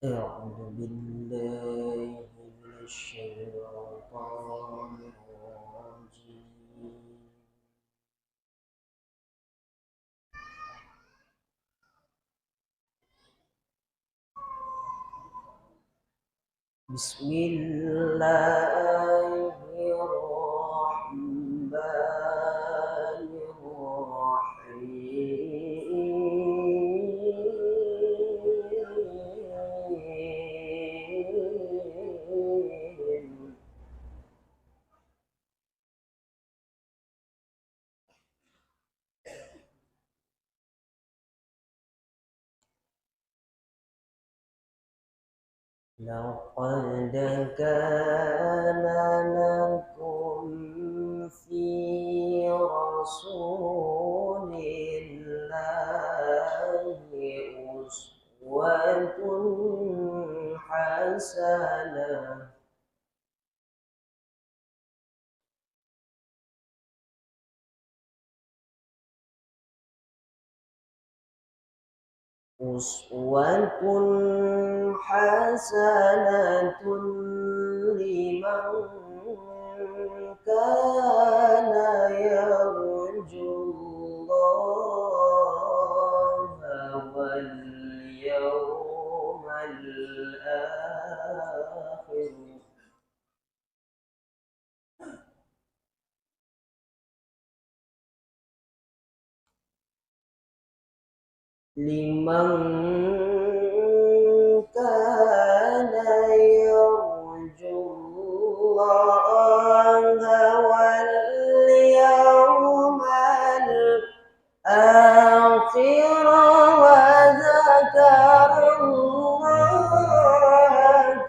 أعوذ بالله من الشيطان الرجيم. بسم الله الرحمن الرحيم. لقد كان لكم في رسول الله أسوة حسنة لمن كان يرجو الله واليوم الآخر لمن كان يرجو الله واليوم الآخر وذكر الله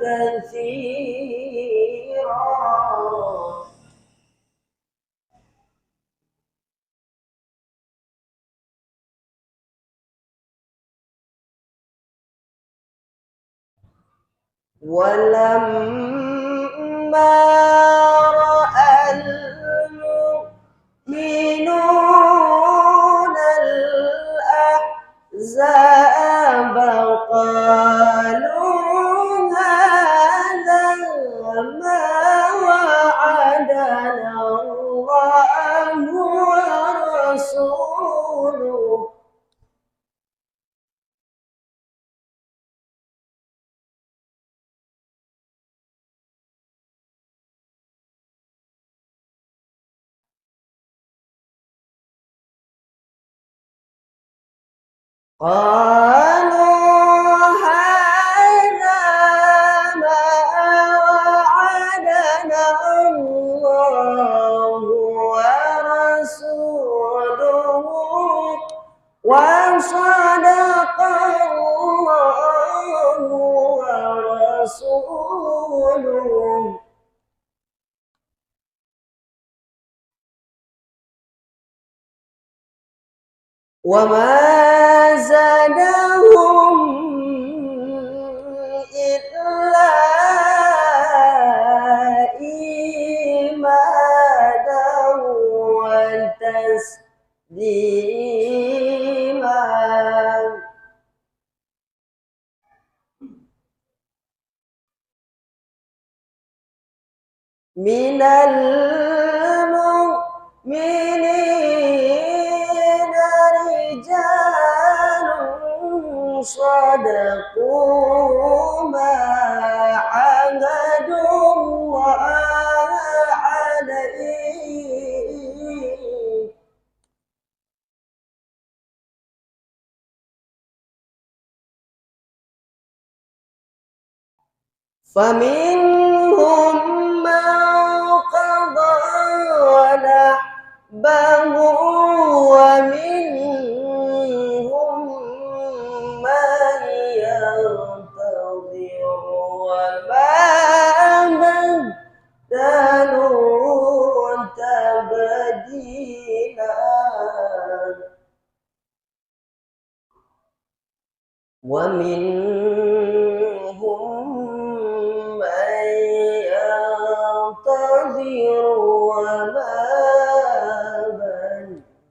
كثيرا. ولما رأى المؤمنون الأحزاب قالوا هذا ما وعدنا الله ورسوله قالوا هذا ما وعدنا الله ورسوله وصدق الله ورسوله. وما زادهم إلا إيمانا وتسليما. من المؤمنين رجال صدقوا ما عاهدوا الله عليه فمنهم من قضى نحبه ومنهم من ينتظر وما بدلوا تبديلا. ومنهم من ينتظر وما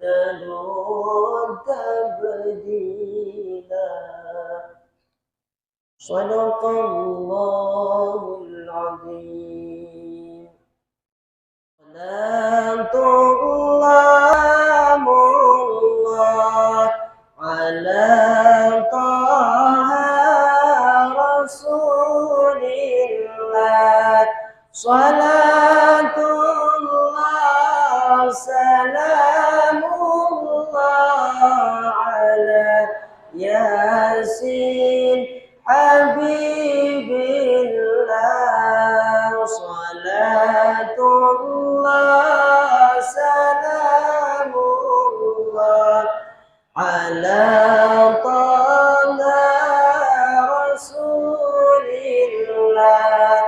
بدلوا تبديلا. صدق الله العظيم. صلاة الله على طه رسول الله. صلاة الله سلام الله على ياسين حبيب الله. صلاة الله سلام الله على طه رسول الله.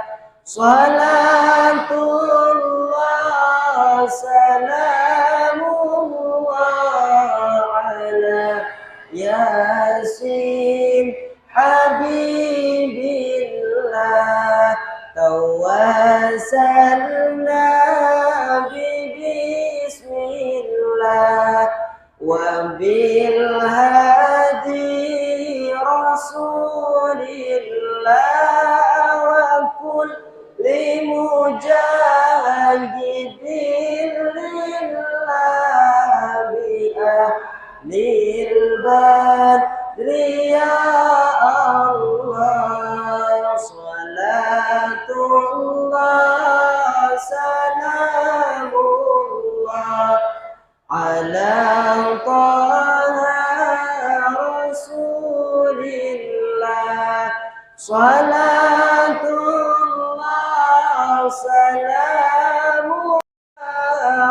صلاة الله سلام الله على ياسين حبيب الله. توسلنا بسم الله وبالهادي رسول الله وكل مجاهد لله بأهل البدر يا الله. Salatullah salamu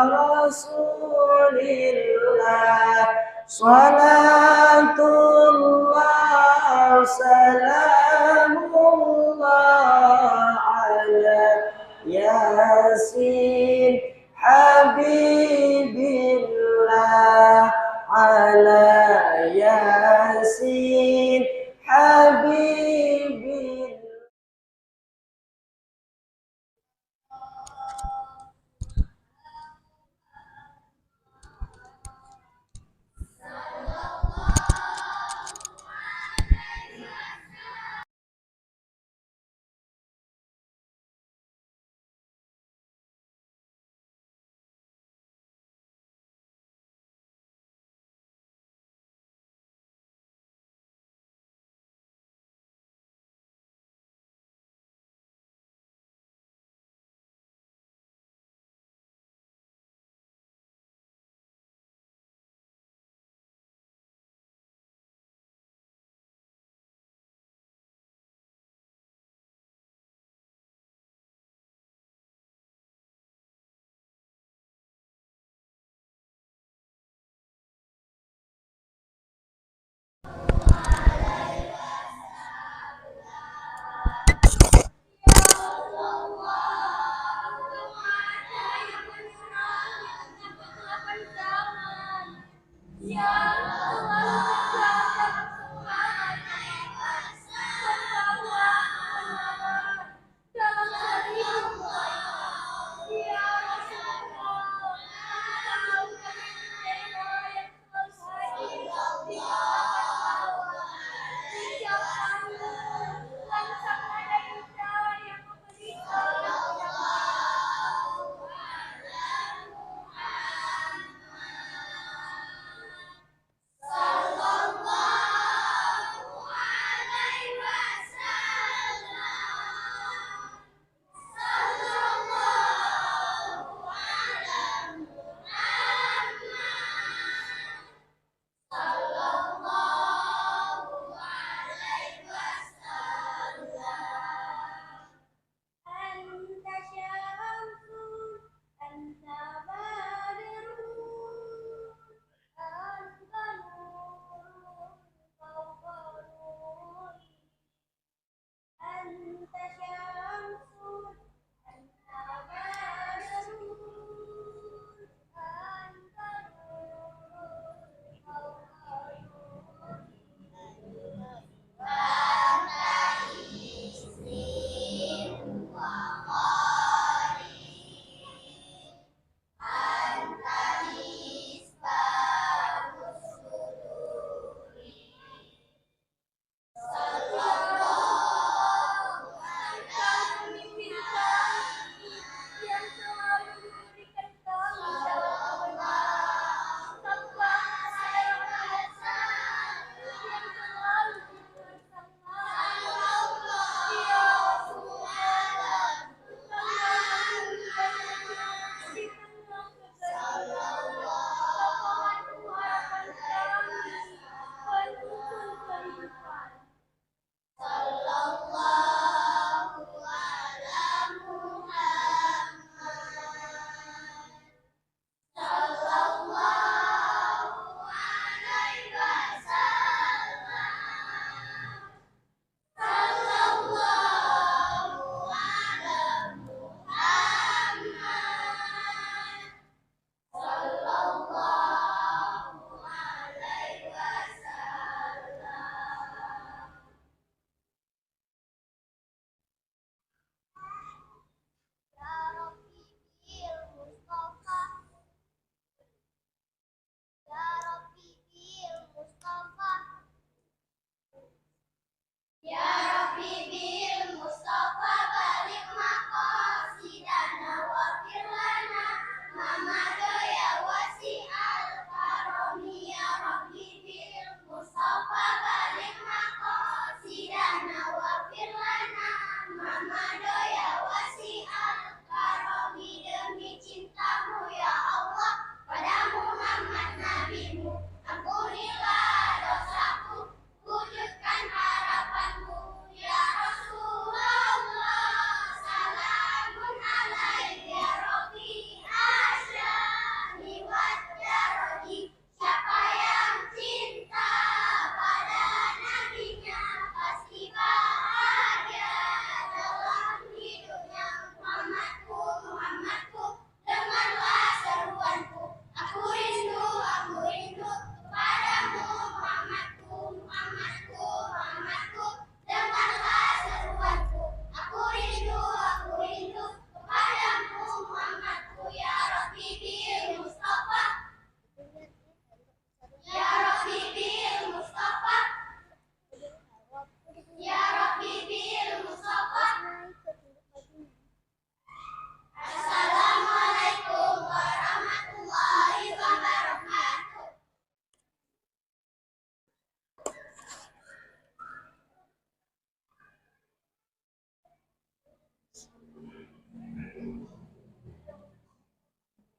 Rasulillah. Salatullah salamullah ala Yasin Habibillah, ala Yasin Habibillah.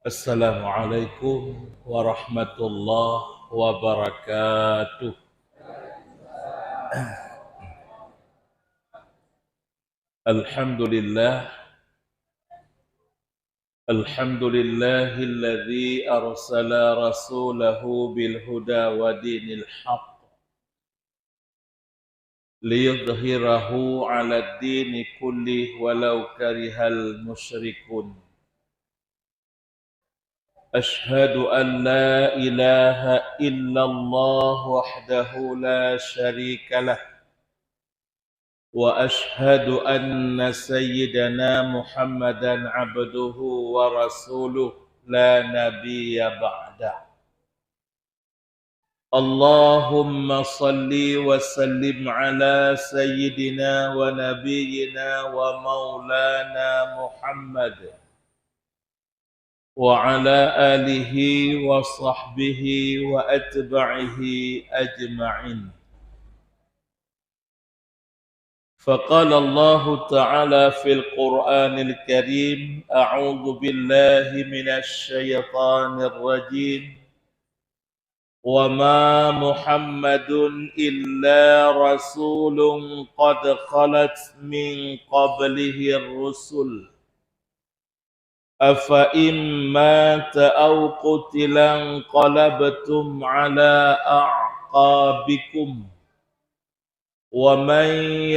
Assalamualaikum warahmatullahi wabarakatuh. Alhamdulillah, alhamdulillahilladzi arsala rasulahu bil huda wa dinil haqq liyudhhirahu 'alad dini kullih walau karihal musyrikun. أشهد أن لا إله إلا الله وحده لا شريك له وأشهد أن سيدنا محمدا عبده ورسوله لا نبي بعده. اللهم صل وسلم على سيدنا ونبينا ومولانا محمد وعلى آله وصحبه وأتبعه أجمعين. فقال الله تعالى في القرآن الكريم: أعوذ بالله من الشيطان الرجيم وما محمد إلا رسول قد خلت من قبله الرسل أفإن مات أو قتل انقلبتم على أعقابكم ومن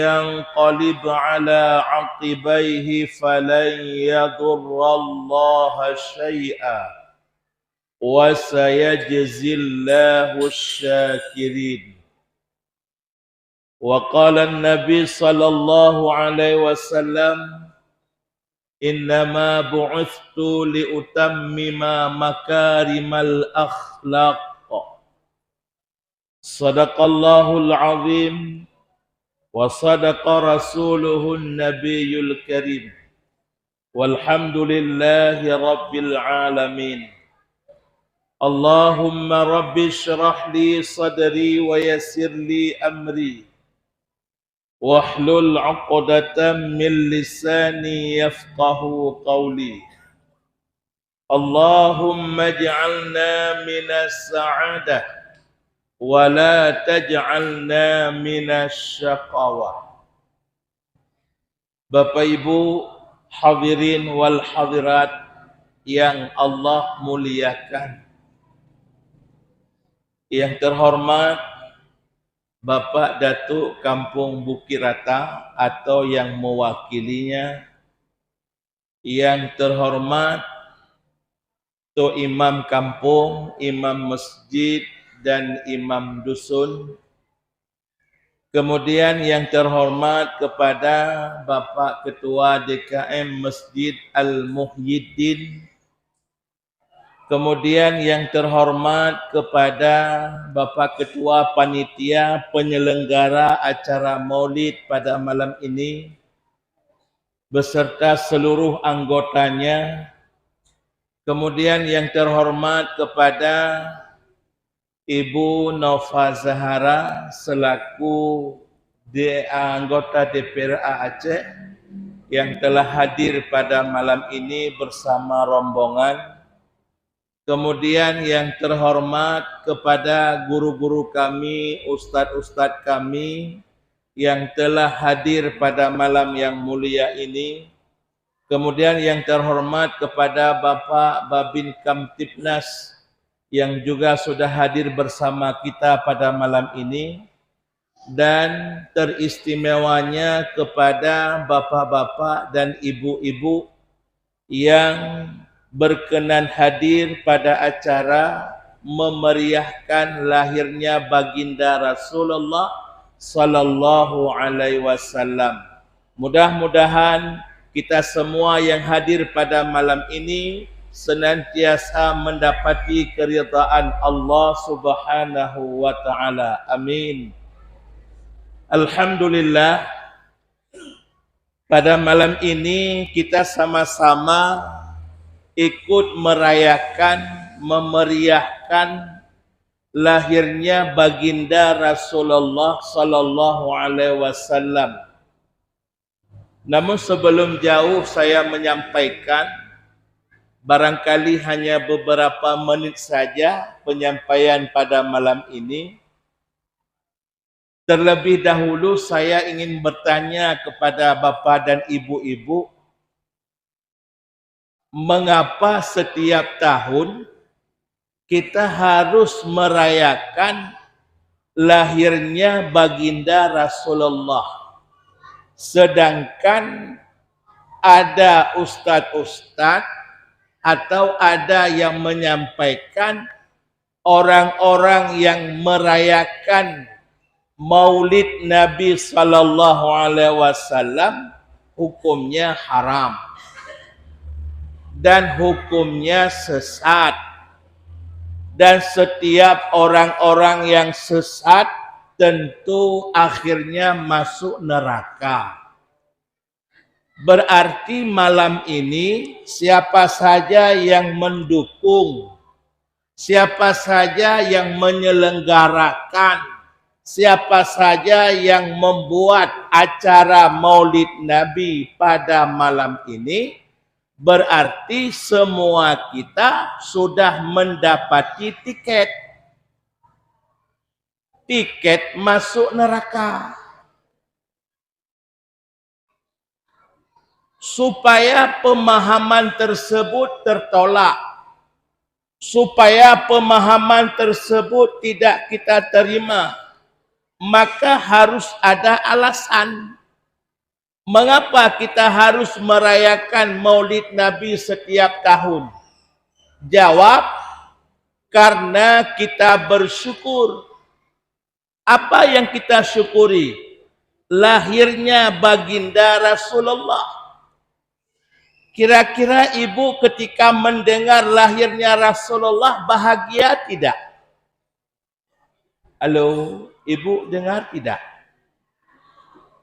ينقلب على عقبيه فلن يضر الله شيئا وسيجزي الله الشاكرين. وقال النبي صلى الله عليه وسلم: إنما بعثت لأتمم مكارم الأخلاق. صدق الله العظيم وصدق رسوله النبي الكريم والحمد لله رب العالمين. اللهم رب اشرح لي صدري ويسر لي أمري واحلل عقدة من لساني يفقه قولي. اللهم اجعلنا من السعادة ولا تجعلنا من الشقاوة. Bapak Ibu hadirin wal hadirat yang Allah muliakan, yang terhormat Bapak Datuk Kampung Bukirata atau yang mewakilinya, yang terhormat Tok Imam Kampung, Imam Masjid dan Imam Dusun, kemudian yang terhormat kepada Bapak Ketua DKM Masjid Al-Muhyiddin, kemudian yang terhormat kepada Bapak Ketua Panitia Penyelenggara acara Maulid pada malam ini beserta seluruh anggotanya, kemudian yang terhormat kepada Ibu Nova Zahara selaku anggota DPRA Aceh yang telah hadir pada malam ini bersama rombongan. Kemudian yang terhormat kepada guru-guru kami, ustadz-ustadz kami yang telah hadir pada malam yang mulia ini. Kemudian yang terhormat kepada Bapak Babin Kamtibnas yang juga sudah hadir bersama kita pada malam ini. Dan teristimewanya kepada bapak-bapak dan ibu-ibu yang berkenan hadir pada acara memeriahkan lahirnya baginda Rasulullah sallallahu alaihi wasallam. Mudah-mudahan kita semua yang hadir pada malam ini senantiasa mendapati keridhaan Allah Subhanahu wa taala. Amin. Alhamdulillah, pada malam ini kita sama-sama ikut merayakan, memeriahkan lahirnya baginda Rasulullah sallallahu alaihi wasallam. Namun sebelum jauh saya menyampaikan Barangkali hanya beberapa menit saja penyampaian pada malam ini. Terlebih dahulu saya ingin bertanya kepada Bapak dan Ibu-ibu, mengapa setiap tahun kita harus merayakan lahirnya baginda Rasulullah, sedangkan ada ustadz-ustadz atau ada yang menyampaikan orang-orang yang merayakan Maulid Nabi Sallallahu Alaihi Wasallam hukumnya haram dan hukumnya sesat, dan setiap orang-orang yang sesat tentu akhirnya masuk neraka. Berarti malam ini siapa saja yang mendukung, siapa saja yang menyelenggarakan, siapa saja yang membuat acara Maulid Nabi pada malam ini, berarti semua kita sudah mendapati tiket masuk neraka. Supaya pemahaman tersebut tertolak, supaya pemahaman tersebut tidak kita terima, maka harus ada alasan. Mengapa kita harus merayakan Maulid Nabi setiap tahun? Jawab, karena kita bersyukur. Apa yang kita syukuri? Lahirnya baginda Rasulullah. Kira-kira ibu ketika mendengar lahirnya Rasulullah bahagia tidak? Halo, ibu dengar tidak?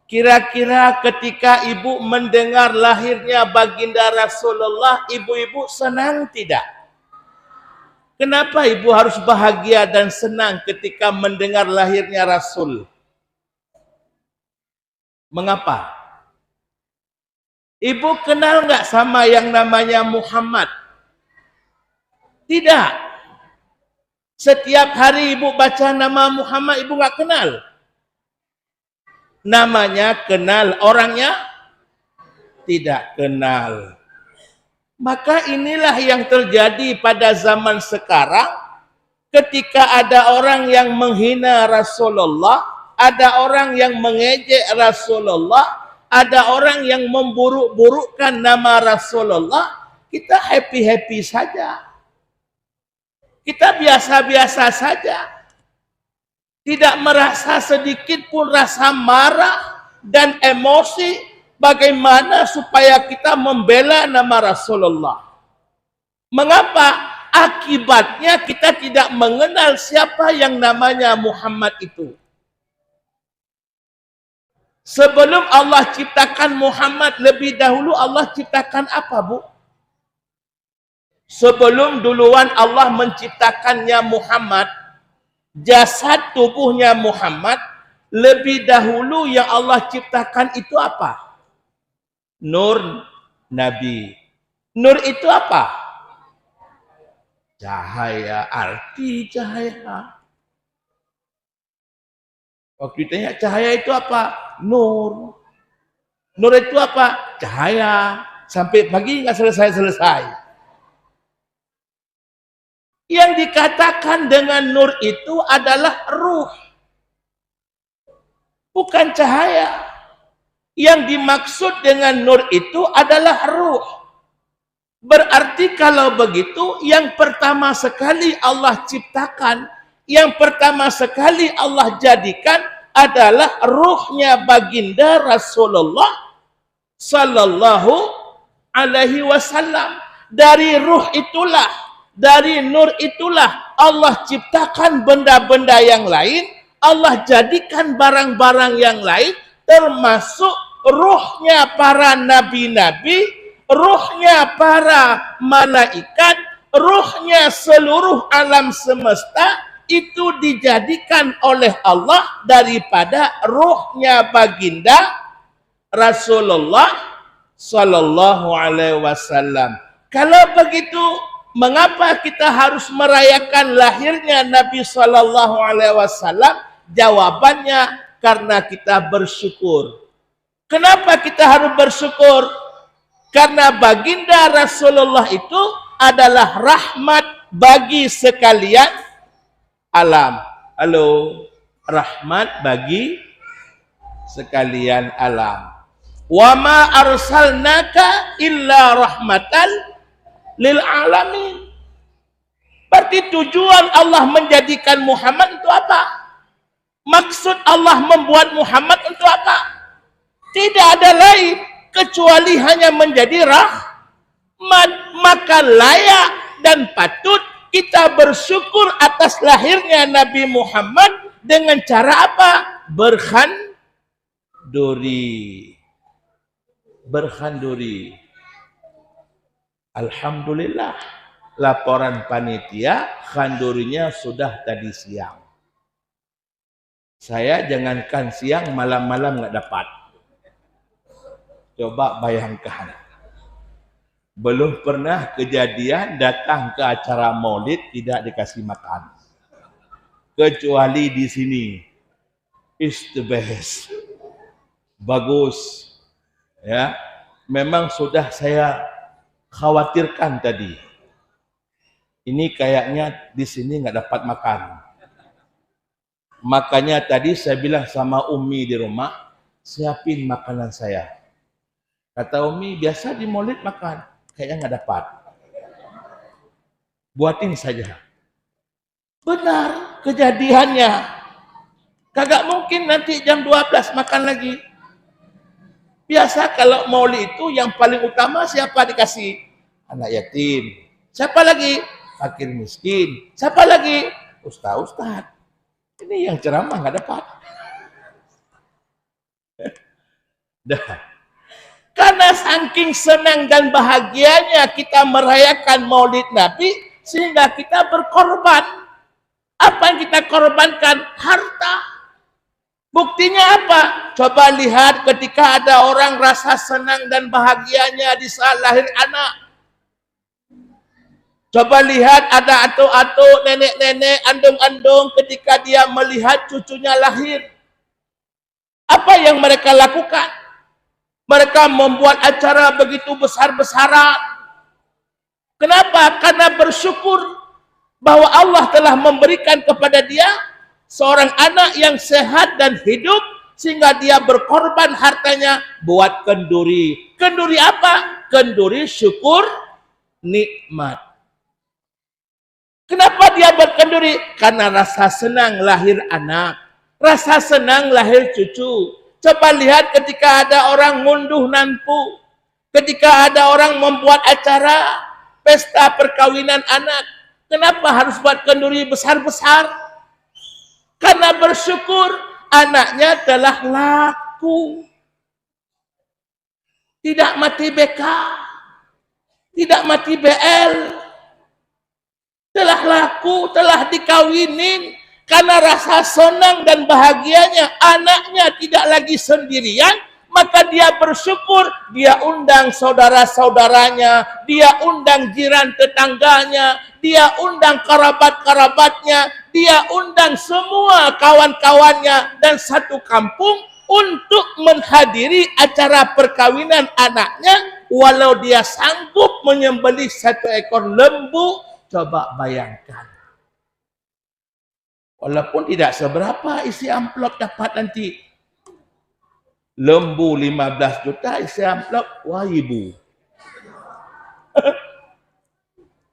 Kira-kira ketika ibu mendengar lahirnya baginda Rasulullah, ibu-ibu senang tidak? Kenapa ibu harus bahagia dan senang ketika mendengar lahirnya Rasul? Mengapa? Ibu kenal nggak sama yang namanya Muhammad? Tidak. Setiap hari ibu baca nama Muhammad, ibu nggak kenal. Namanya kenal, orangnya tidak kenal. Maka inilah yang terjadi pada zaman sekarang, ketika ada orang yang menghina Rasulullah, ada orang yang mengejek Rasulullah, ada orang yang memburuk-burukkan nama Rasulullah, kita happy-happy saja. Kita biasa-biasa saja. Tidak merasa sedikit pun rasa marah dan emosi bagaimana supaya kita membela nama Rasulullah. Mengapa? Akibatnya kita tidak mengenal siapa yang namanya Muhammad itu. Sebelum Allah ciptakan Muhammad, lebih dahulu Allah ciptakan apa, Bu? Sebelum duluan Allah menciptakannya Muhammad, jasad tubuhnya Muhammad, lebih dahulu yang Allah ciptakan itu apa? Nur Nabi. Nur itu apa? Cahaya, arti cahaya. Waktu ditanya cahaya itu apa? Nur. Nur itu apa? Cahaya. Sampai pagi nggak selesai-selesai. Yang dikatakan dengan nur itu adalah ruh. Bukan cahaya. Yang dimaksud dengan nur itu adalah ruh. Berarti kalau begitu, yang pertama sekali Allah ciptakan, yang pertama sekali Allah jadikan adalah ruhnya baginda Rasulullah Sallallahu Alaihi Wasallam. Dari ruh itulah, dari nur itulah Allah ciptakan benda-benda yang lain, Allah jadikan barang-barang yang lain, termasuk ruhnya para nabi-nabi, ruhnya para malaikat, ruhnya seluruh alam semesta, itu dijadikan oleh Allah daripada ruhnya baginda Rasulullah Sallallahu Alaihi Wasallam. Kalau begitu, mengapa kita harus merayakan lahirnya Nabi Sallallahu Alaihi Wasallam? Jawabannya karena kita bersyukur. Kenapa kita harus bersyukur? Karena baginda Rasulullah itu adalah rahmat bagi sekalian alam. Halo, rahmat bagi sekalian alam. Wa ma arsalnaka illa rahmatan lil alamin. Berarti tujuan Allah menjadikan Muhammad untuk apa? Maksud Allah membuat Muhammad untuk apa? Tidak ada lain kecuali hanya menjadi rahmat. Maka layak dan patut kita bersyukur atas lahirnya Nabi Muhammad dengan cara apa? Berkhanduri. Alhamdulillah, laporan panitia khandurinya sudah tadi siang. Saya jangankan siang, malam-malam nggak dapat. Coba bayangkan, belum pernah kejadian datang ke acara maulid tidak dikasih makan, kecuali di sini. Is the best, bagus, ya. Memang sudah saya khawatirkan tadi. Ini kayaknya di sini nggak dapat makan. Makanya tadi saya bilang sama Umi di rumah, siapin makanan saya. Kata Umi, biasa di maulid makan, kayaknya nggak dapat. Buatin saja. Benar kejadiannya. Kagak mungkin nanti jam 12 makan lagi. Biasa kalau maulid itu yang paling utama siapa dikasih? Anak yatim. Siapa lagi? Fakir miskin. Siapa lagi? Ustaz. Ini yang ceramah nggak dapat. Dah. Karena saking senang dan bahagianya kita merayakan maulid Nabi, sehingga kita berkorban. Apa yang kita korbankan? Harta. Buktinya apa? Coba lihat ketika ada orang rasa senang dan bahagianya di saat lahir anak. Coba lihat ada atuk-atuk, nenek-nenek, andung-andung ketika dia melihat cucunya lahir. Apa yang mereka lakukan? Mereka membuat acara begitu besar-besaran. Kenapa? Karena bersyukur bahwa Allah telah memberikan kepada dia seorang anak yang sehat dan hidup, sehingga dia berkorban hartanya buat kenduri. Kenduri apa? Kenduri syukur nikmat. Kenapa dia berkenduri? Karena rasa senang lahir anak, rasa senang lahir cucu. Coba lihat ketika ada orang ngunduh nanpu, ketika ada orang membuat acara pesta perkawinan anak, kenapa harus buat kenduri besar-besar? Karena bersyukur anaknya telah laku. Tidak mati BK. Tidak mati BL. Telah laku, telah dikawinin. Karena rasa senang dan bahagianya anaknya tidak lagi sendirian, maka dia bersyukur, dia undang saudara-saudaranya, dia undang jiran tetangganya, dia undang kerabat-kerabatnya, dia undang semua kawan-kawannya dan satu kampung untuk menghadiri acara perkawinan anaknya, walau dia sanggup menyembelih 1 ekor lembu. Coba bayangkan. Walaupun tidak seberapa isi amplop dapat nanti. Lembu 15 juta, isi amplop, wah ibu.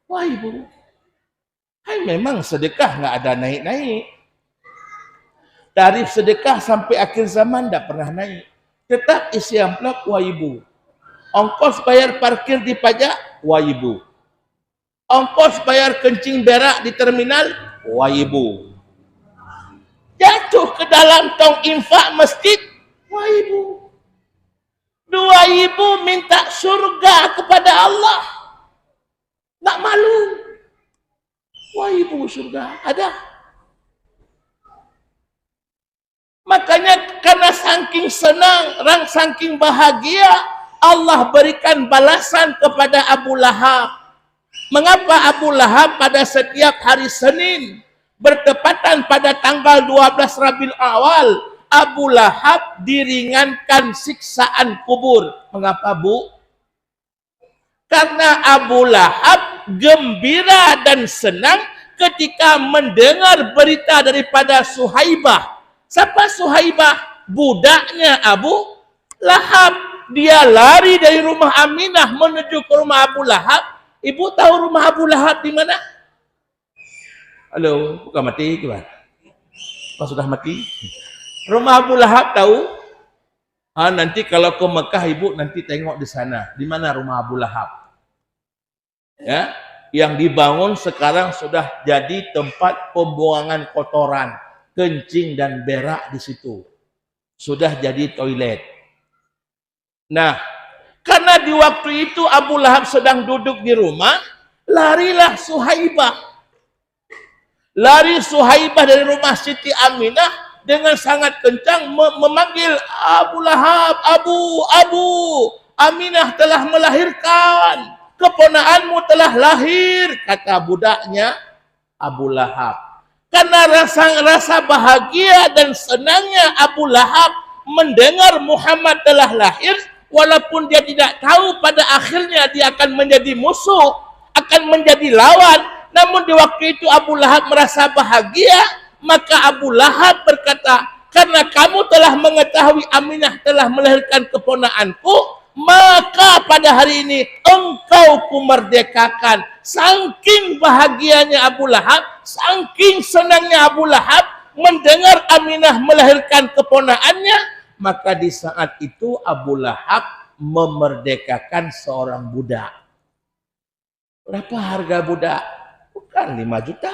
Wah ibu. Hai, memang sedekah nggak ada naik-naik. Tarif sedekah sampai akhir zaman tidak pernah naik. Tetap isi amplop, wah ibu. Ongkos bayar parkir di pajak, wah ibu. Ongkos bayar kencing berak di terminal, wah ibu. Jatuh ke dalam tong infak masjid, wah ibu. 2.000 minta surga kepada Allah. Nggak malu. Wah ibu, surga ada. Makanya karena saking senang, saking bahagia, Allah berikan balasan kepada Abu Lahab. Mengapa Abu Lahab pada setiap hari Senin bertepatan pada tanggal 12 Rabiul Awal, Abu Lahab diringankan siksaan kubur? Mengapa, Bu? Karena Abu Lahab gembira dan senang ketika mendengar berita daripada Suhaibah. Siapa Suhaibah? Budaknya Abu Lahab. Dia lari dari rumah Aminah menuju ke rumah Abu Lahab. Ibu tahu rumah Abu Lahab di mana? Halo, bukan mati gimana? Apa sudah mati? Rumah Abu Lahab tahu? Nanti kalau ke Mekah ibu nanti tengok di sana. Di mana rumah Abu Lahab? Ya, yang dibangun sekarang sudah jadi tempat pembuangan kotoran, kencing dan berak di situ. Sudah jadi toilet. Nah, karena di waktu itu Abu Lahab sedang duduk di rumah, larilah Suhaibah. Lari Suhaibah dari rumah Siti Aminah dengan sangat kencang memanggil Abu Lahab, Abu, Aminah telah melahirkan, keponakanmu telah lahir, kata budaknya Abu Lahab. Karena rasa bahagia dan senangnya Abu Lahab mendengar Muhammad telah lahir, walaupun dia tidak tahu pada akhirnya dia akan menjadi musuh, akan menjadi lawan, namun di waktu itu Abu Lahab merasa bahagia. Maka Abu Lahab berkata, karena kamu telah mengetahui Aminah telah melahirkan keponakanku, maka pada hari ini engkau kumerdekakan. Saking bahagianya Abu Lahab, saking senangnya Abu Lahab mendengar Aminah melahirkan keponakannya, maka di saat itu Abu Lahab memerdekakan seorang budak. Berapa harga budak? Bukan 5 juta.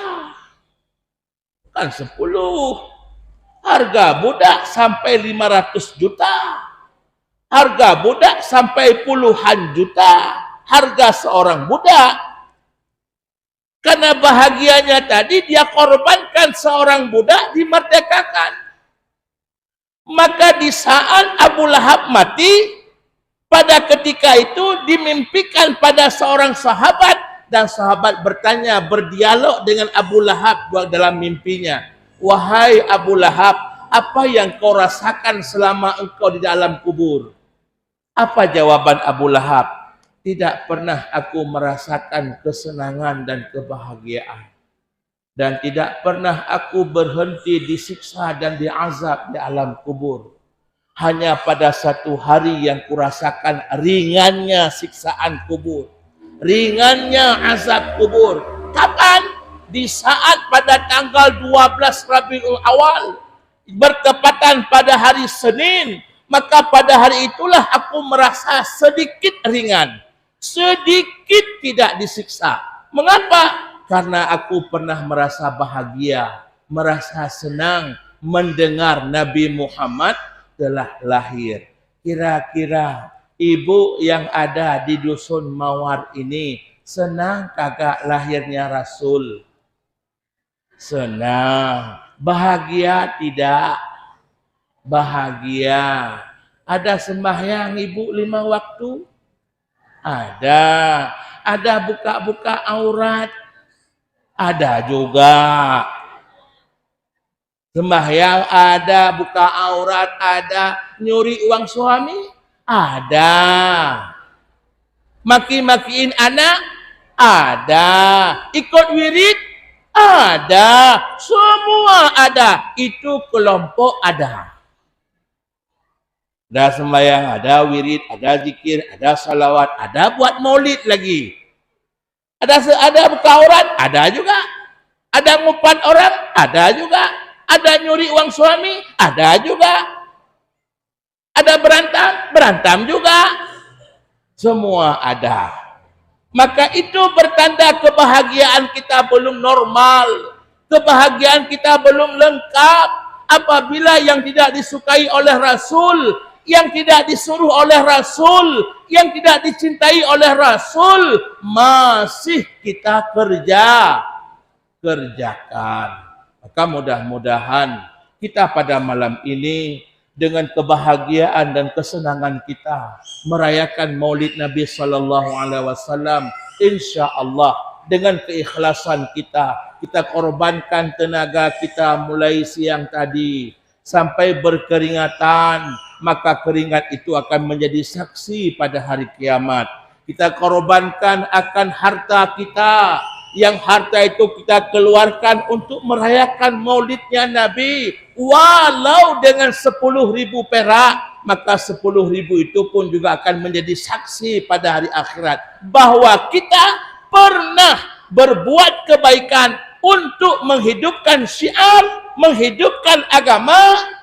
Bukan 10. Harga budak sampai 500 juta. Harga budak sampai puluhan juta. Harga seorang budak. Karena bahagianya tadi dia korbankan seorang budak dimerdekakan. Maka di saat Abu Lahab mati, pada ketika itu dimimpikan pada seorang sahabat, dan sahabat bertanya, berdialog dengan Abu Lahab dalam mimpinya. Wahai Abu Lahab, apa yang kau rasakan selama engkau di dalam kubur? Apa jawaban Abu Lahab? Tidak pernah aku merasakan kesenangan dan kebahagiaan. Dan tidak pernah aku berhenti disiksa dan diazab di alam kubur. Hanya pada satu hari yang kurasakan ringannya siksaan kubur. Ringannya azab kubur. Kapan? Di saat pada tanggal 12 Rabiul Awal. Bertepatan pada hari Senin. Maka pada hari itulah aku merasa sedikit ringan. Sedikit tidak disiksa. Mengapa? Karena aku pernah merasa bahagia, merasa senang mendengar Nabi Muhammad telah lahir. Kira-kira ibu yang ada di dusun Mawar ini senang kagak lahirnya Rasul? Senang. Bahagia tidak? Bahagia. Ada sembahyang ibu 5 waktu? Ada. Ada buka-buka aurat? Ada juga. Sembahyang ada, buka aurat ada, nyuri uang suami ada. Maki-makiin anak ada. Ikut wirid ada. Semua ada. Itu kelompok ada. Ada sembahyang, ada wirid, ada zikir, ada salawat, ada buat maulid lagi. Ada buka aurat, ada juga. Ada ngumpat orang, ada juga. Ada nyuri uang suami, ada juga. Ada berantam juga. Semua ada. Maka itu bertanda kebahagiaan kita belum normal. Kebahagiaan kita belum lengkap. Apabila yang tidak disukai oleh Rasul, yang tidak disuruh oleh Rasul, yang tidak dicintai oleh Rasul, masih kita kerjakan. Maka mudah-mudahan kita pada malam ini dengan kebahagiaan dan kesenangan kita merayakan Maulid Nabi sallallahu alaihi wasallam, insya-Allah dengan keikhlasan kita korbankan tenaga kita mulai siang tadi sampai berkeringatan, maka keringat itu akan menjadi saksi pada hari kiamat. Kita korbankan akan harta kita, yang harta itu kita keluarkan untuk merayakan maulidnya Nabi, walau dengan 10.000 perak, maka 10.000 itu pun juga akan menjadi saksi pada hari akhirat bahwa kita pernah berbuat kebaikan untuk menghidupkan syiar, menghidupkan agama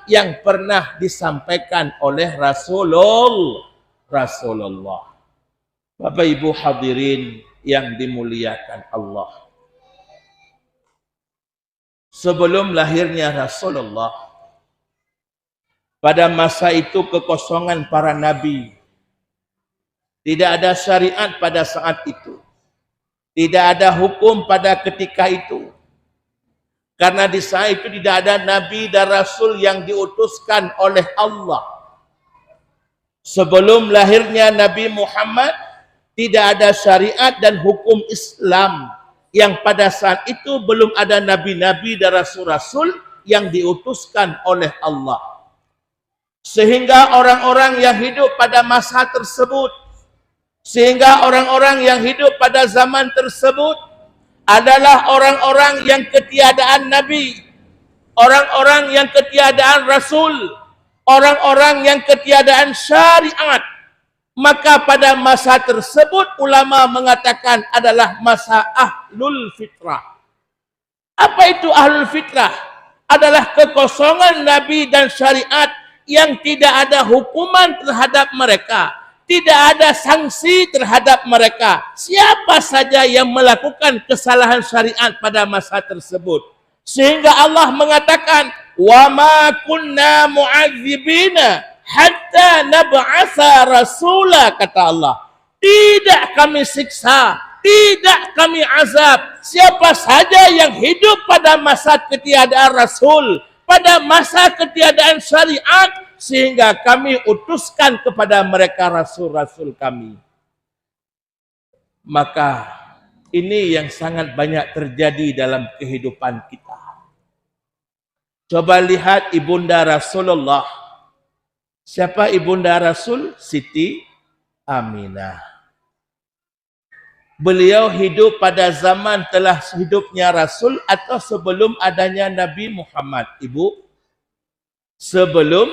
yang pernah disampaikan oleh Rasulullah. Bapak Ibu hadirin yang dimuliakan Allah. Sebelum lahirnya Rasulullah, pada masa itu kekosongan para nabi. Tidak ada syariat pada saat itu. Tidak ada hukum pada ketika itu. Karena di saat itu tidak ada nabi dan rasul yang diutuskan oleh Allah. Sebelum lahirnya Nabi Muhammad, tidak ada syariat dan hukum Islam, yang pada saat itu belum ada nabi-nabi dan rasul-rasul yang diutuskan oleh Allah. Sehingga orang-orang yang hidup pada masa tersebut, sehingga orang-orang yang hidup pada zaman tersebut adalah orang-orang yang ketiadaan nabi, orang-orang yang ketiadaan rasul, orang-orang yang ketiadaan syariat. Maka pada masa tersebut ulama mengatakan adalah masa ahlul fitrah. Apa itu ahlul fitrah? Adalah kekosongan nabi dan syariat yang tidak ada hukuman terhadap mereka, tidak ada sanksi terhadap mereka. Siapa saja yang melakukan kesalahan syariat pada masa tersebut. Sehingga Allah mengatakan, "Wa ma kunna mu'adzibina hatta nab'atsa rasula," kata Allah. Tidak kami siksa, tidak kami azab siapa saja yang hidup pada masa ketiadaan rasul, pada masa ketiadaan syariat, sehingga kami utuskan kepada mereka rasul-rasul kami. Maka ini yang sangat banyak terjadi dalam kehidupan kita. Coba lihat ibunda Rasulullah. Siapa ibunda Rasul? Siti Aminah. Beliau hidup pada zaman telah hidupnya Rasul atau sebelum adanya Nabi Muhammad? Ibu? Sebelum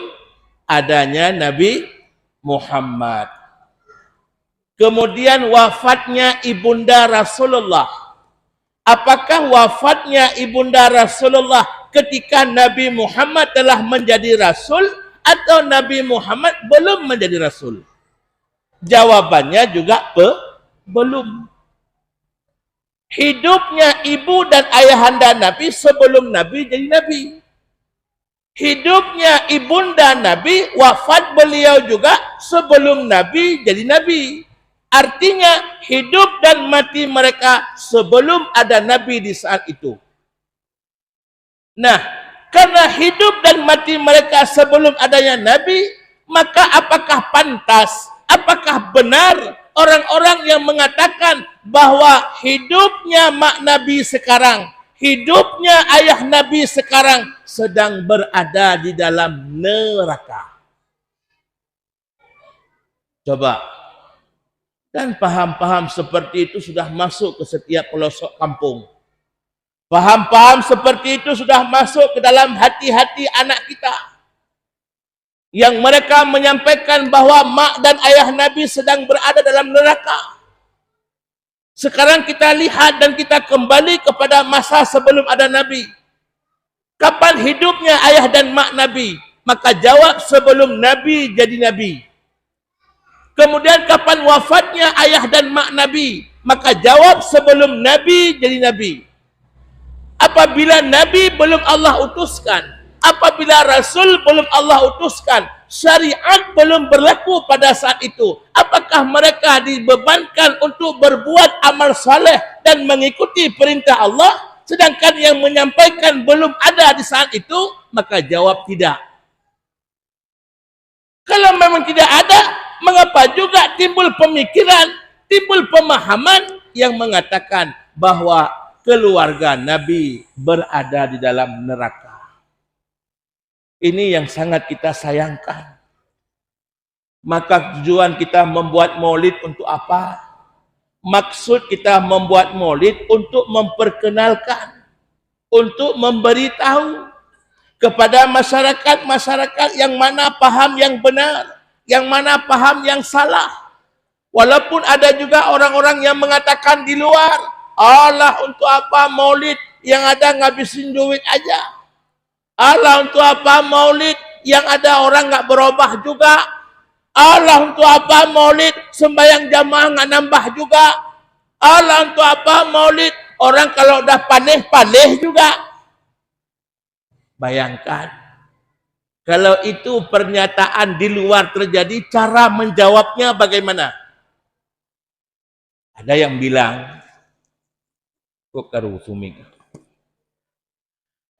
adanya Nabi Muhammad. Kemudian wafatnya ibunda Rasulullah. Apakah wafatnya ibunda Rasulullah ketika Nabi Muhammad telah menjadi Rasul, atau Nabi Muhammad belum menjadi Rasul? Jawabannya juga belum. Hidupnya ibu dan ayahanda Nabi sebelum Nabi jadi Nabi. Hidupnya ibunda Nabi, wafat beliau juga sebelum Nabi jadi Nabi. Artinya hidup dan mati mereka sebelum ada Nabi di saat itu. Nah, karena hidup dan mati mereka sebelum adanya Nabi, maka apakah pantas, apakah benar orang-orang yang mengatakan bahwa hidupnya mak Nabi sekarang, hidupnya ayah Nabi sekarang sedang berada di dalam neraka? Coba. Dan paham-paham seperti itu sudah masuk ke setiap pelosok kampung. Paham-paham seperti itu sudah masuk ke dalam hati-hati anak kita. Yang mereka menyampaikan bahwa mak dan ayah Nabi sedang berada dalam neraka. Sekarang kita lihat dan kita kembali kepada masa sebelum ada Nabi. Kapan hidupnya ayah dan mak Nabi? Maka jawab sebelum Nabi jadi Nabi. Kemudian kapan wafatnya ayah dan mak Nabi? Maka jawab sebelum Nabi jadi Nabi. Apabila Nabi belum Allah utuskan, apabila Rasul belum Allah utuskan, syariat belum berlaku pada saat itu, apakah mereka dibebankan untuk berbuat amal saleh dan mengikuti perintah Allah, sedangkan yang menyampaikan belum ada di saat itu? Maka jawab tidak. Kalau memang tidak ada, mengapa juga timbul pemikiran, timbul pemahaman yang mengatakan bahwa keluarga Nabi berada di dalam neraka. Ini yang sangat kita sayangkan. Maka tujuan kita membuat maulid untuk apa? Maksud kita membuat maulid untuk memperkenalkan, untuk memberitahu kepada masyarakat-masyarakat yang mana paham yang benar, yang mana paham yang salah. Walaupun ada juga orang-orang yang mengatakan di luar, Allah untuk apa maulid, yang ada ngabisin duit aja. Allah untuk apa maulid, yang ada orang nggak berubah juga. Allah untuk apa maulid, sembahyang jamaah nggak nambah juga. Allah untuk apa maulid, orang kalau udah panih juga. Bayangkan, kalau itu pernyataan di luar terjadi, cara menjawabnya bagaimana? Ada yang bilang,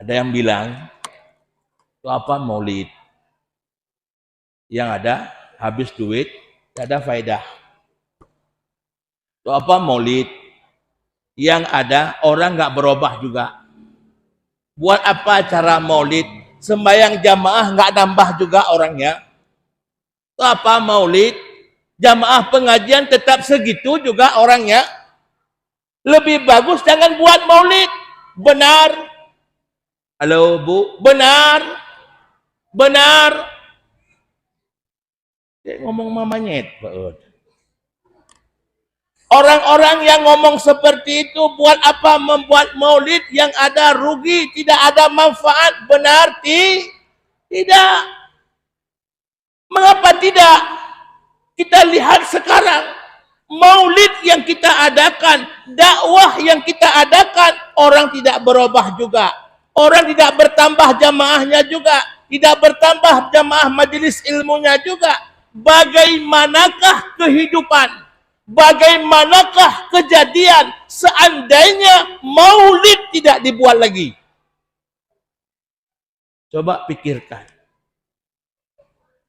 ada yang bilang, itu apa maulid? Yang ada habis duit, tidak ada faedah. Itu apa maulid? Yang ada orang nggak berubah juga. Buat apa acara maulid? Sembahyang jamaah nggak nambah juga orangnya. Itu apa maulid? Jamaah pengajian tetap segitu juga orangnya. Lebih bagus jangan buat maulid. Benar. Halo Bu, benar. Benar. Dia ngomong mamanyet, Pak Ud. Orang-orang yang ngomong seperti itu, buat apa membuat maulid yang ada rugi, tidak ada manfaat? Benar? Tidak. Mengapa tidak? Kita lihat sekarang, maulid yang kita adakan, dakwah yang kita adakan, orang tidak berubah juga. Orang tidak bertambah jamaahnya juga, tidak bertambah jamaah majelis ilmunya juga. Bagaimanakah kehidupan? Bagaimanakah kejadian seandainya maulid tidak dibuat lagi? Coba pikirkan.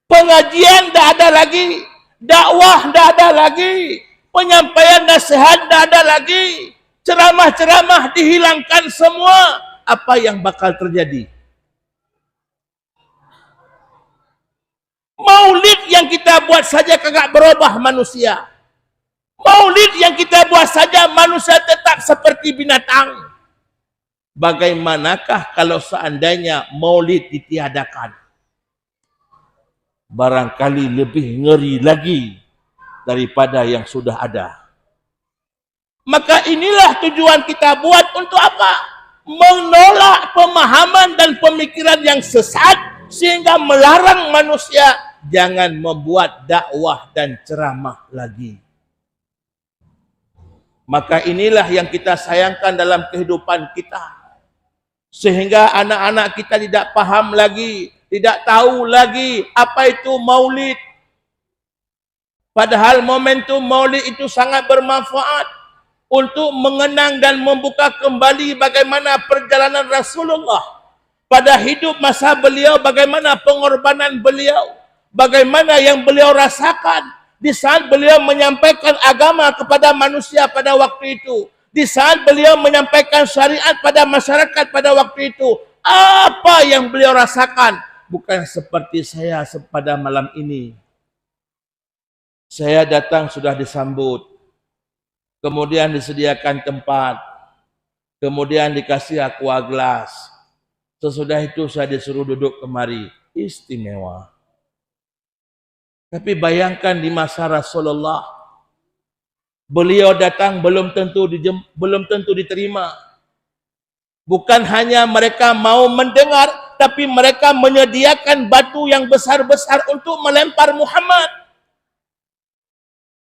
Pengajian tidak ada lagi, dakwah tidak ada lagi, penyampaian nasihat tidak ada lagi, ceramah-ceramah dihilangkan semua. Apa yang bakal terjadi? Maulid yang kita buat saja kagak berubah manusia. Maulid yang kita buat saja manusia tetap seperti binatang. Bagaimanakah kalau seandainya maulid ditiadakan? Barangkali lebih ngeri lagi daripada yang sudah ada. Maka inilah tujuan kita buat untuk apa? Menolak pemahaman dan pemikiran yang sesat sehingga melarang manusia jangan membuat dakwah dan ceramah lagi. Maka inilah yang kita sayangkan dalam kehidupan kita. Sehingga anak-anak kita tidak paham lagi, tidak tahu lagi apa itu maulid. Padahal momentum maulid itu sangat bermanfaat untuk mengenang dan membuka kembali bagaimana perjalanan Rasulullah pada hidup masa beliau, bagaimana pengorbanan beliau, bagaimana yang beliau rasakan di saat beliau menyampaikan agama kepada manusia pada waktu itu, di saat beliau menyampaikan syariat pada masyarakat pada waktu itu. Apa yang beliau rasakan? Bukan seperti saya pada malam ini. Saya datang sudah disambut, kemudian disediakan tempat, kemudian dikasih aqua gelas. Sesudah itu saya disuruh duduk kemari. Istimewa. Tapi bayangkan di masa Rasulullah, beliau datang belum tentu diterima. Bukan hanya mereka mau mendengar, tapi mereka menyediakan batu yang besar-besar untuk melempar Muhammad.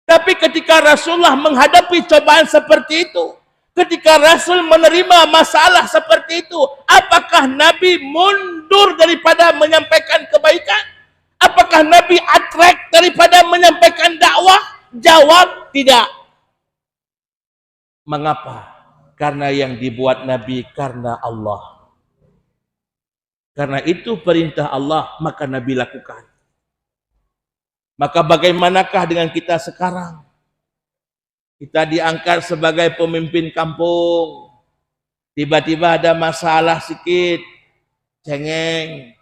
Tapi ketika Rasulullah menghadapi cobaan seperti itu, ketika Rasul menerima masalah seperti itu, apakah Nabi mundur daripada menyampaikan kebaikan? Apakah Nabi attract daripada menyampaikan dakwah? Jawab tidak. Mengapa? Karena yang dibuat Nabi karena Allah. Karena itu perintah Allah, maka Nabi lakukan. Maka bagaimanakah dengan kita sekarang? Kita diangkat sebagai pemimpin kampung. Tiba-tiba ada masalah sikit, cengeng.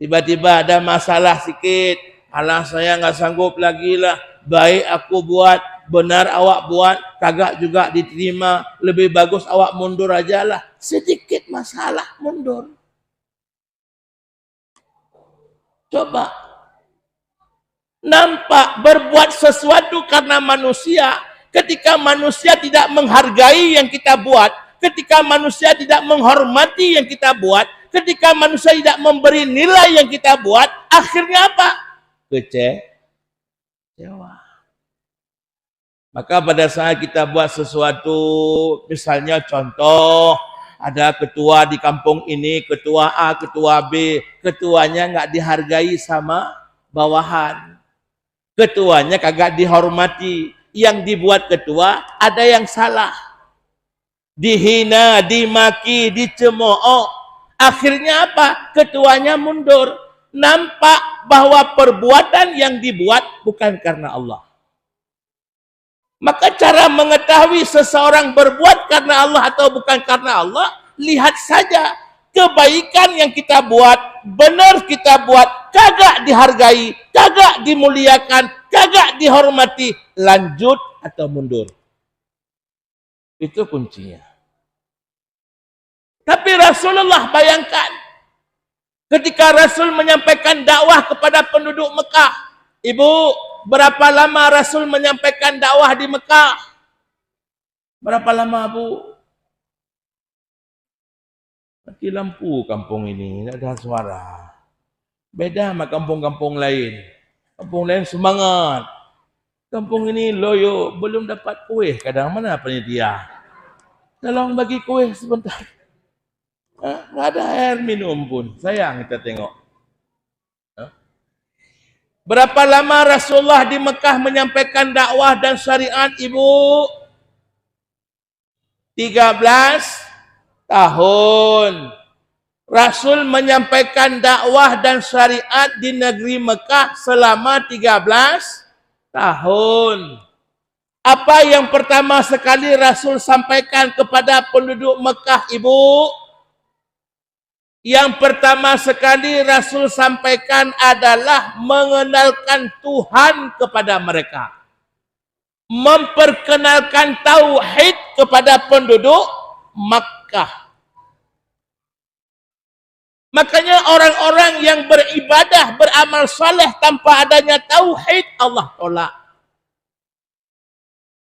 Tiba-tiba ada masalah sikit, alah saya nggak sanggup lagi lah. Baik aku buat, benar awak buat, kagak juga diterima. Lebih bagus awak mundur aja lah. Sedikit masalah mundur. Coba. Nampak berbuat sesuatu karena manusia. Ketika manusia tidak menghargai yang kita buat, ketika manusia tidak menghormati yang kita buat, ketika manusia tidak memberi nilai yang kita buat, akhirnya apa? Kecewa. Maka pada saat kita buat sesuatu, misalnya contoh, ada ketua di kampung ini, ketua A, ketua B, ketuanya nggak dihargai sama bawahan. Ketuanya kagak dihormati. Yang dibuat ketua ada yang salah. Dihina, dimaki, dicemooh. Akhirnya apa? Ketuanya mundur. Nampak bahwa perbuatan yang dibuat bukan karena Allah. Maka cara mengetahui seseorang berbuat karena Allah atau bukan karena Allah, lihat saja kebaikan yang kita buat, benar kita buat, kagak dihargai, kagak dimuliakan, kagak dihormati, lanjut atau mundur. Itu kuncinya. Tapi Rasulullah bayangkan, ketika Rasul menyampaikan dakwah kepada penduduk Mekah, Ibu, berapa lama Rasul menyampaikan dakwah di Mekah? Berapa lama, Bu? Mati lampu kampung ini, tidak ada suara. Beda sama kampung-kampung lain. Kampung lain semangat. Kampung ini loyo, belum dapat kue. Kadang mana panitia? Tolong bagi kue sebentar. Nggak ada air minum pun. Sayang kita tengok. Berapa lama Rasulullah di Mekah menyampaikan dakwah dan syariat, Ibu? 13 tahun. Rasul menyampaikan dakwah dan syariat di negeri Mekah selama 13 tahun. Apa yang pertama sekali Rasul sampaikan kepada penduduk Mekah, Ibu? Yang pertama sekali Rasul sampaikan adalah mengenalkan Tuhan kepada mereka. Memperkenalkan tauhid kepada penduduk Makkah. Makanya orang-orang yang beribadah, beramal saleh tanpa adanya tauhid, Allah tolak.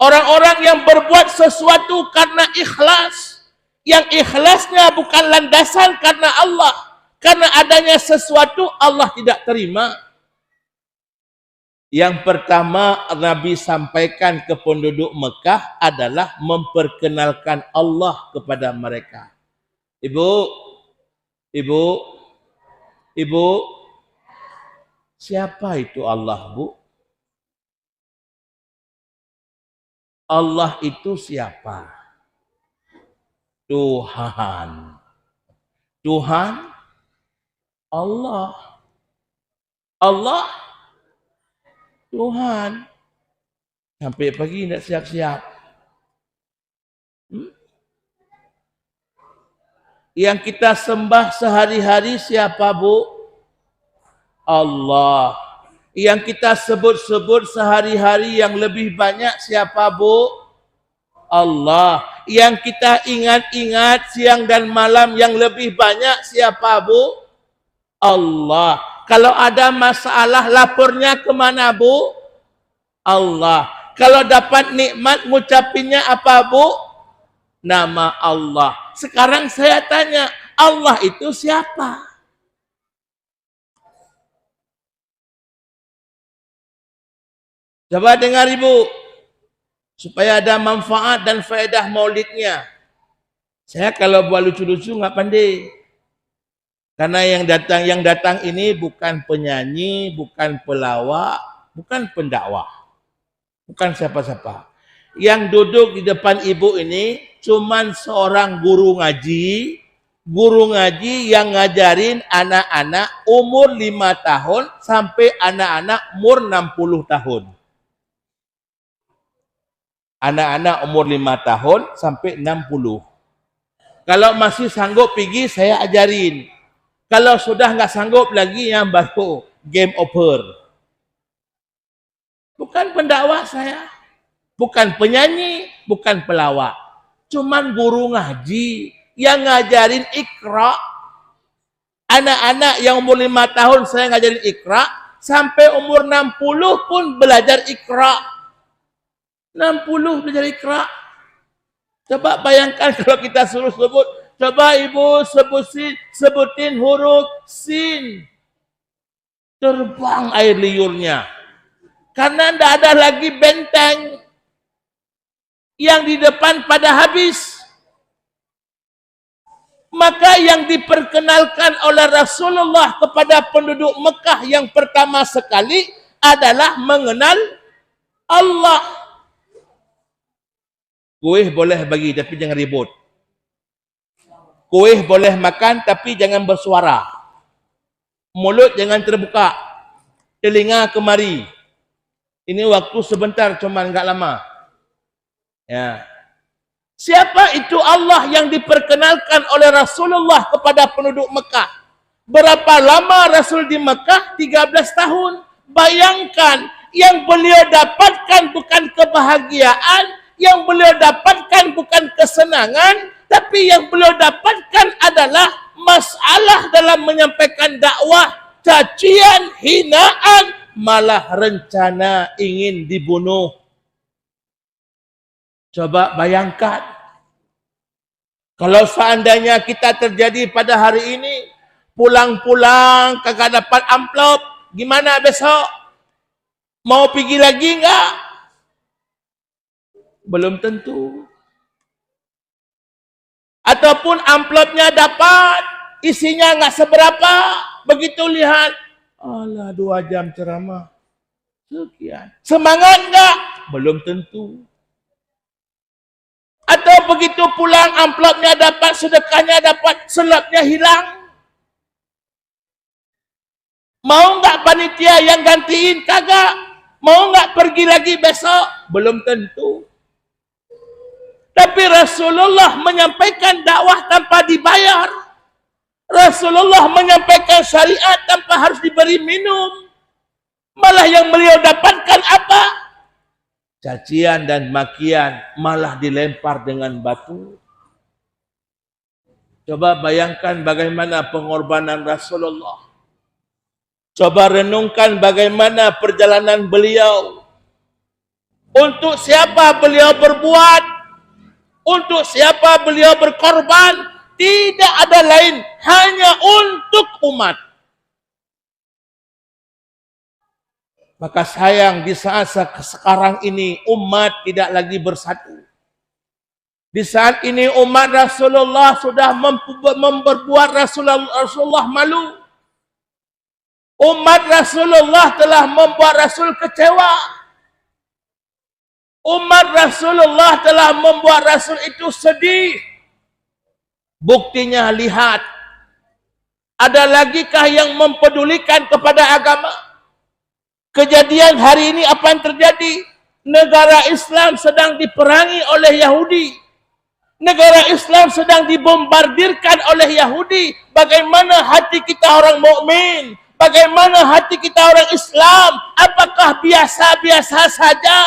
Orang-orang yang berbuat sesuatu karena ikhlas, yang ikhlasnya bukan landasan karena Allah, karena adanya sesuatu Allah tidak terima. Yang pertama Nabi sampaikan ke penduduk Mekah adalah memperkenalkan Allah kepada mereka. Ibu, siapa itu Allah, Bu? Allah itu siapa? Tuhan. Tuhan, Allah. Allah, Tuhan. Sampai pagi tidak siap-siap. Yang kita sembah sehari-hari siapa, Bu? Allah. Yang kita sebut-sebut sehari-hari yang lebih banyak siapa, Bu? Allah. Yang kita ingat-ingat siang dan malam yang lebih banyak siapa, Bu? Allah. Kalau ada masalah lapornya kemana, Bu? Allah. Kalau dapat nikmat ngucapinnya apa, Bu? Nama Allah. Sekarang saya tanya, Allah itu siapa? Coba dengar, Ibu. Supaya ada manfaat dan faedah maulidnya. Saya kalau buat lucu-lucu nggak pandai. Karena yang datang ini bukan penyanyi, bukan pelawak, bukan pendakwah. Bukan siapa-siapa. Yang duduk di depan Ibu ini cuman seorang guru ngaji Guru ngaji yang ngajarin anak-anak umur 5 tahun sampai anak-anak umur 60 tahun. Anak-anak umur 5 tahun sampai 60. Kalau masih sanggup pergi, saya ajarin. Kalau sudah nggak sanggup lagi, yang baru game over. Bukan pendakwah saya. Bukan penyanyi, bukan pelawak. Cuman guru ngaji yang ngajarin Iqra. Anak-anak yang umur 5 tahun saya ngajarin Iqra, sampai umur 60 pun belajar Iqra. 60 belajar Iqra. Coba bayangkan kalau kita suruh sebut, coba ibu sebutin huruf sin. Terbang air liurnya. Karena tidak ada lagi benteng yang di depan pada habis. Maka yang diperkenalkan oleh Rasulullah kepada penduduk Mekah yang pertama sekali adalah mengenal Allah. Kuih boleh bagi tapi jangan ribut. Kuih boleh makan tapi jangan bersuara. Mulut jangan terbuka. Telinga kemari. Ini waktu sebentar, cuman enggak lama. Ya. Siapa itu Allah yang diperkenalkan oleh Rasulullah kepada penduduk Mekah? Berapa lama Rasul di Mekah? 13 tahun. Bayangkan, yang beliau dapatkan bukan kebahagiaan, yang beliau dapatkan bukan kesenangan, tapi yang beliau dapatkan adalah masalah dalam menyampaikan dakwah, cacian, hinaan, malah rencana ingin dibunuh. Coba bayangkan, kalau seandainya kita terjadi pada hari ini, pulang-pulang kagak dapat amplop, gimana besok? Mau pergi lagi enggak? Belum tentu. Ataupun amplopnya dapat, isinya enggak seberapa, begitu lihat, alah 2 jam ceramah, sekian. Semangat enggak? Belum tentu. Atau begitu pulang amplopnya dapat, sedekahnya dapat, selapnya hilang. Mau enggak panitia yang gantiin? Kagak. Mau enggak pergi lagi besok? Belum tentu. Tapi Rasulullah menyampaikan dakwah tanpa dibayar. Rasulullah menyampaikan syariat tanpa harus diberi minum. Malah yang beliau dapatkan apa? Cacian dan makian, malah dilempar dengan batu. Coba bayangkan bagaimana pengorbanan Rasulullah. Coba renungkan bagaimana perjalanan beliau. Untuk siapa beliau berbuat? Untuk siapa beliau berkorban? Tidak ada lain, hanya untuk umat. Maka sayang di saat sekarang ini umat tidak lagi bersatu. Di saat ini umat Rasulullah sudah memperbuat Rasulullah malu. Umat Rasulullah telah membuat Rasul kecewa. Umat Rasulullah telah membuat Rasul itu sedih. Buktinya lihat. Ada lagikah yang mempedulikan kepada agama? Kejadian hari ini apa yang terjadi? Negara Islam sedang diperangi oleh Yahudi. Negara Islam sedang dibombardirkan oleh Yahudi. Bagaimana hati kita orang mukmin? Bagaimana hati kita orang Islam? Apakah biasa-biasa saja?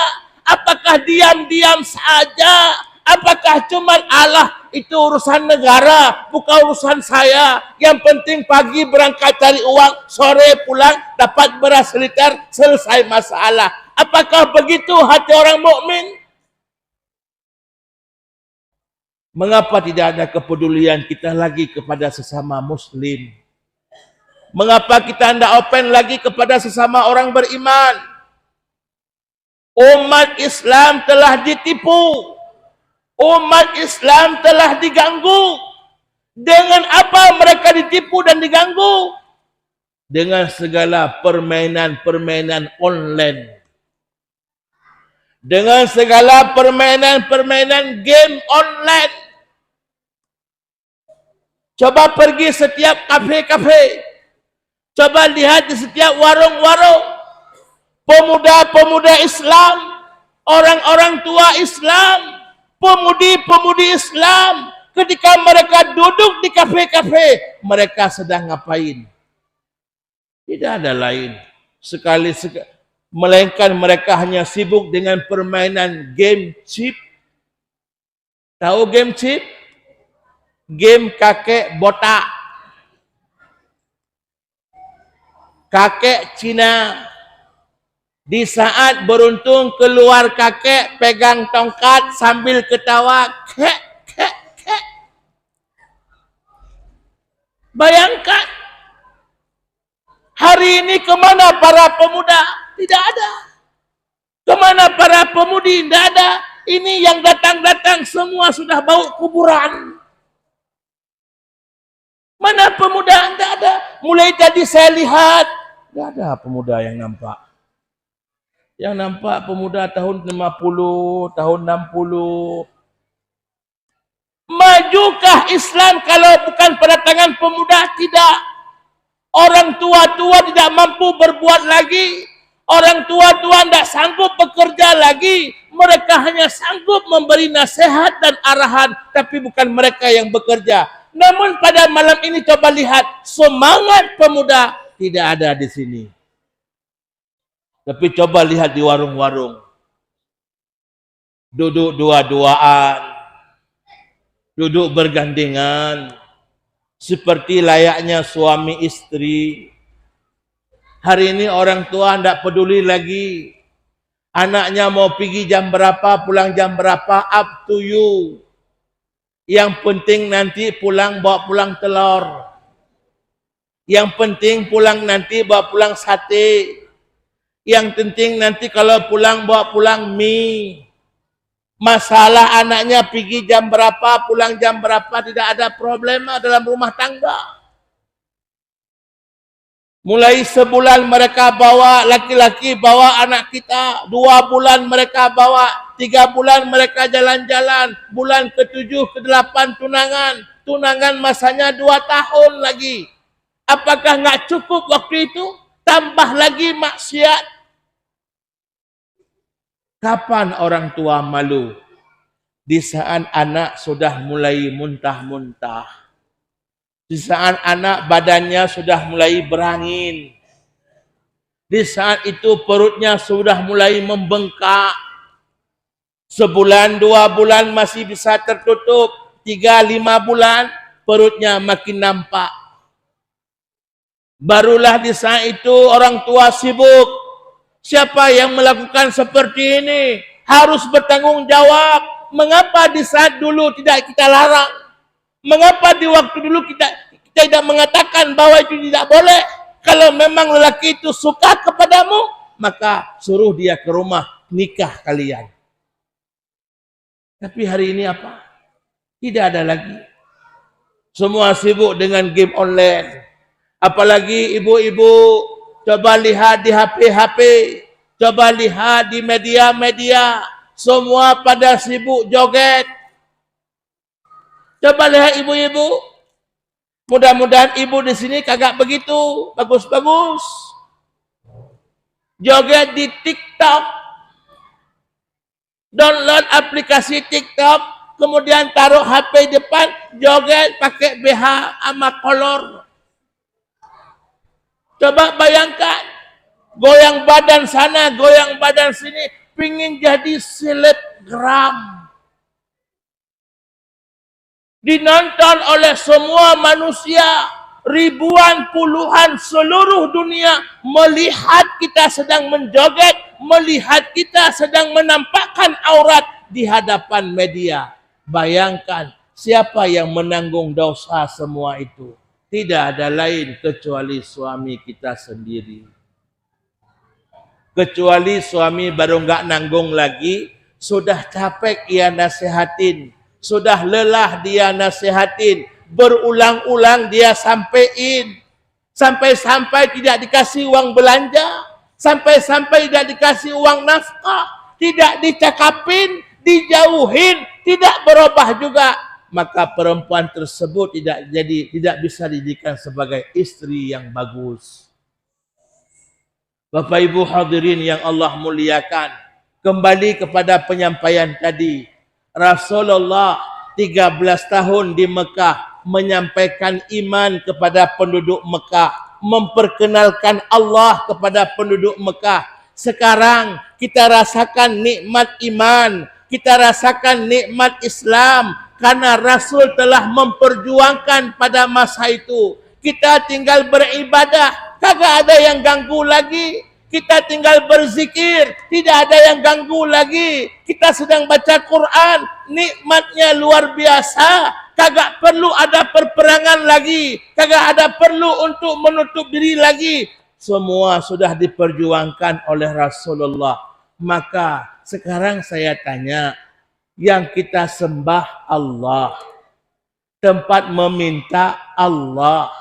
Apakah diam-diam saja? Apakah cuma Allah itu urusan negara, bukan urusan saya. Yang penting pagi berangkat cari uang, sore pulang dapat beras liter, selesai masalah. Apakah begitu hati orang mukmin? Mengapa tidak ada kepedulian kita lagi kepada sesama muslim? Mengapa kita tidak open lagi kepada sesama orang beriman? Umat Islam telah ditipu. Umat Islam telah diganggu. Dengan apa mereka ditipu dan diganggu? Dengan segala permainan-permainan online. Dengan segala permainan-permainan game online. Coba pergi setiap kafe-kafe. Coba lihat di setiap warung-warung. Pemuda-pemuda Islam, orang-orang tua Islam, pemudi-pemudi Islam, ketika mereka duduk di kafe-kafe, mereka sedang ngapain? Tidak ada lain. Melainkan mereka hanya sibuk dengan permainan game chip. Tahu game chip? Game kakek botak. Kakek Cina. Di saat beruntung keluar kakek pegang tongkat sambil ketawa. Kek, kek, kek. Bayangkan. Hari ini kemana para pemuda? Tidak ada. Kemana para pemudi? Tidak ada. Ini yang datang-datang semua sudah bau kuburan. Mana pemuda? Tidak ada. Mulai tadi saya lihat. Tidak ada pemuda yang nampak. Yang nampak pemuda tahun 50, tahun 60. Majukah Islam kalau bukan pada tangan pemuda? Tidak. Orang tua-tua tidak mampu berbuat lagi. Orang tua-tua tidak sanggup bekerja lagi. Mereka hanya sanggup memberi nasihat dan arahan. Tapi bukan mereka yang bekerja. Namun pada malam ini coba lihat. Semangat pemuda tidak ada di sini. Tapi coba lihat di warung-warung. Duduk dua-duaan. Duduk bergandengan. Seperti layaknya suami istri. Hari ini orang tua tidak peduli lagi. Anaknya mau pergi jam berapa, pulang jam berapa, up to you. Yang penting nanti pulang bawa pulang telur. Yang penting pulang nanti bawa pulang sate. Yang penting nanti kalau pulang bawa pulang mie. Masalah anaknya pergi jam berapa, pulang jam berapa, tidak ada problema dalam rumah tangga. Mulai sebulan mereka bawa, laki-laki bawa anak kita. 2 bulan mereka bawa, 3 bulan mereka jalan-jalan. Bulan ke-7, ke-8 tunangan. Tunangan masanya 2 tahun lagi. Apakah nggak cukup waktu itu? Tambah lagi maksiat. Kapan orang tua malu? Di saat anak sudah mulai muntah-muntah. Di saat anak badannya sudah mulai berangin. Di saat itu perutnya sudah mulai membengkak. Sebulan, 2 bulan masih bisa tertutup. 3, 5 bulan perutnya makin nampak. Barulah di saat itu orang tua sibuk. Siapa yang melakukan seperti ini harus bertanggung jawab. Mengapa di saat dulu tidak kita larang? Mengapa di waktu dulu kita tidak mengatakan bahwa itu tidak boleh? Kalau memang lelaki itu suka kepadamu, maka suruh dia ke rumah, nikah kalian. Tapi hari ini apa? Tidak ada lagi. Semua sibuk dengan game online. Apalagi ibu-ibu. Coba lihat di HP-HP, coba lihat di media-media, semua pada sibuk joget. Coba lihat ibu-ibu. Mudah-mudahan ibu di sini kagak begitu, bagus-bagus. Joget di TikTok. Download aplikasi TikTok, kemudian taruh HP depan, joget pakai BH sama kolor. Coba bayangkan, goyang badan sana, goyang badan sini, pingin jadi selebgram. Dinonton oleh semua manusia, ribuan, puluhan, seluruh dunia melihat kita sedang menjoget, melihat kita sedang menampakkan aurat di hadapan media. Bayangkan, siapa yang menanggung dosa semua itu? Tidak ada lain kecuali suami kita sendiri. Kecuali suami baru nggak nanggung lagi, sudah capek ia nasihatin, sudah lelah dia nasihatin, berulang-ulang dia sampein, sampai-sampai tidak dikasih uang belanja, sampai-sampai tidak dikasih uang nafkah, tidak dicakapin, dijauhin, tidak berubah juga. maka perempuan tersebut tidak bisa dijadikan sebagai istri yang bagus. Bapak Ibu hadirin yang Allah muliakan, kembali kepada penyampaian tadi, Rasulullah 13 tahun di Mekah menyampaikan iman kepada penduduk Mekah, memperkenalkan Allah kepada penduduk Mekah. Sekarang kita rasakan nikmat iman, kita rasakan nikmat Islam, karena Rasul telah memperjuangkan pada masa itu. Kita tinggal beribadah, kagak ada yang ganggu lagi. Kita tinggal berzikir, tidak ada yang ganggu lagi. Kita sedang baca Quran, nikmatnya luar biasa. Kagak perlu ada perperangan lagi, kagak ada perlu untuk menutup diri lagi. Semua sudah diperjuangkan oleh Rasulullah. Maka sekarang saya tanya, yang kita sembah Allah, tempat meminta Allah.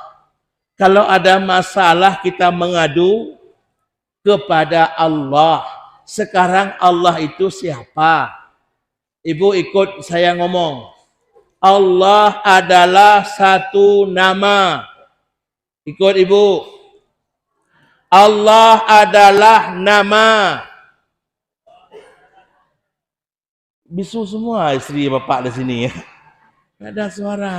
Kalau ada masalah kita mengadu kepada Allah. Sekarang Allah itu siapa? Ibu ikut saya ngomong. Allah adalah satu nama. Ikut ibu. Allah adalah nama. Bisu semua istri bapak di sini ya. Tidak ada suara.